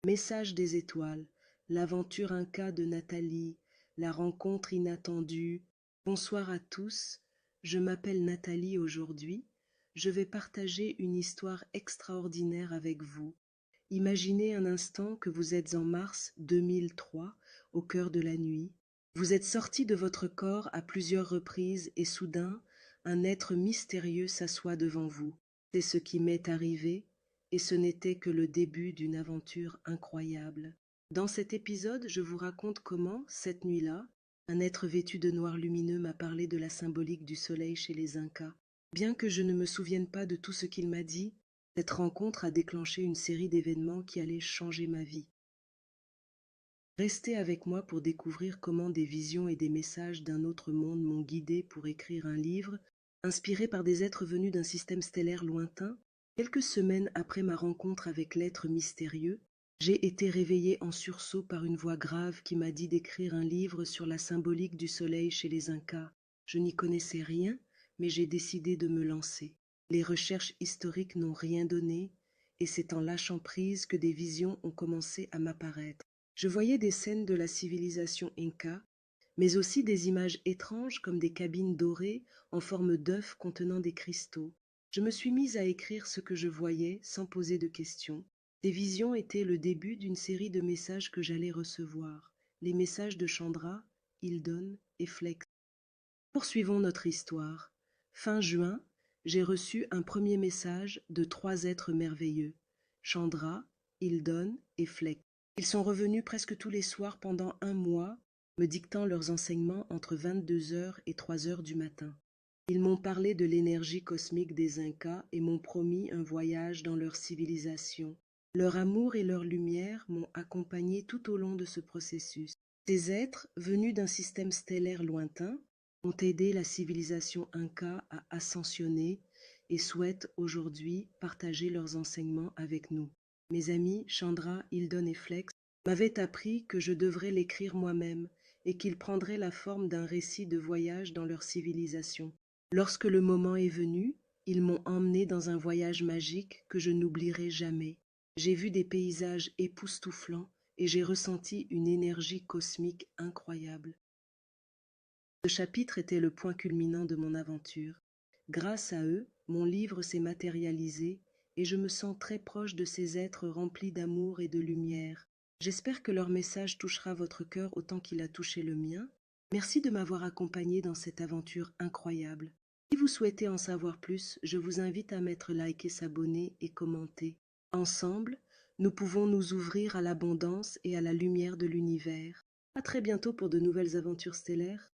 Message des étoiles, l'aventure Inca de Nathalie, la rencontre inattendue. Bonsoir à tous, je m'appelle Nathalie aujourd'hui. Je vais partager une histoire extraordinaire avec vous. Imaginez un instant que vous êtes en mars 2003, au cœur de la nuit. Vous êtes sorti de votre corps à plusieurs reprises et soudain, un être mystérieux s'assoit devant vous. C'est ce qui m'est arrivé et ce n'était que le début d'une aventure incroyable. Dans cet épisode, je vous raconte comment, cette nuit-là, un être vêtu de noir lumineux m'a parlé de la symbolique du soleil chez les Incas. Bien que je ne me souvienne pas de tout ce qu'il m'a dit, cette rencontre a déclenché une série d'événements qui allaient changer ma vie. Restez avec moi pour découvrir comment des visions et des messages d'un autre monde m'ont guidé pour écrire un livre, inspiré par des êtres venus d'un système stellaire lointain. Quelques semaines après ma rencontre avec l'être mystérieux, j'ai été réveillée en sursaut par une voix grave qui m'a dit d'écrire un livre sur la symbolique du soleil chez les Incas. Je n'y connaissais rien, mais j'ai décidé de me lancer. Les recherches historiques n'ont rien donné, et c'est en lâchant prise que des visions ont commencé à m'apparaître. Je voyais des scènes de la civilisation Inca, mais aussi des images étranges comme des cabines dorées en forme d'œufs contenant des cristaux. Je me suis mise à écrire ce que je voyais sans poser de questions. Ces visions étaient le début d'une série de messages que j'allais recevoir, les messages de Chandra, Hildon et Flex. Poursuivons notre histoire. Fin juin, j'ai reçu un premier message de 3 êtres merveilleux, Chandra, Hildon et Flex. Ils sont revenus presque tous les soirs pendant un mois, me dictant leurs enseignements entre 22 heures et 3 heures du matin. Ils m'ont parlé de l'énergie cosmique des Incas et m'ont promis un voyage dans leur civilisation. Leur amour et leur lumière m'ont accompagné tout au long de ce processus. Ces êtres, venus d'un système stellaire lointain, ont aidé la civilisation Inca à ascensionner et souhaitent aujourd'hui partager leurs enseignements avec nous. Mes amis Chandra, Hildon et Flex m'avaient appris que je devrais l'écrire moi-même et qu'il prendrait la forme d'un récit de voyage dans leur civilisation. Lorsque le moment est venu, ils m'ont emmené dans un voyage magique que je n'oublierai jamais. J'ai vu des paysages époustouflants et j'ai ressenti une énergie cosmique incroyable. Ce chapitre était le point culminant de mon aventure. Grâce à eux, mon livre s'est matérialisé et je me sens très proche de ces êtres remplis d'amour et de lumière. J'espère que leur message touchera votre cœur autant qu'il a touché le mien. Merci de m'avoir accompagné dans cette aventure incroyable. Si vous souhaitez en savoir plus, je vous invite à mettre like et s'abonner et commenter. Ensemble, nous pouvons nous ouvrir à l'abondance et à la lumière de l'univers. À très bientôt pour de nouvelles aventures stellaires.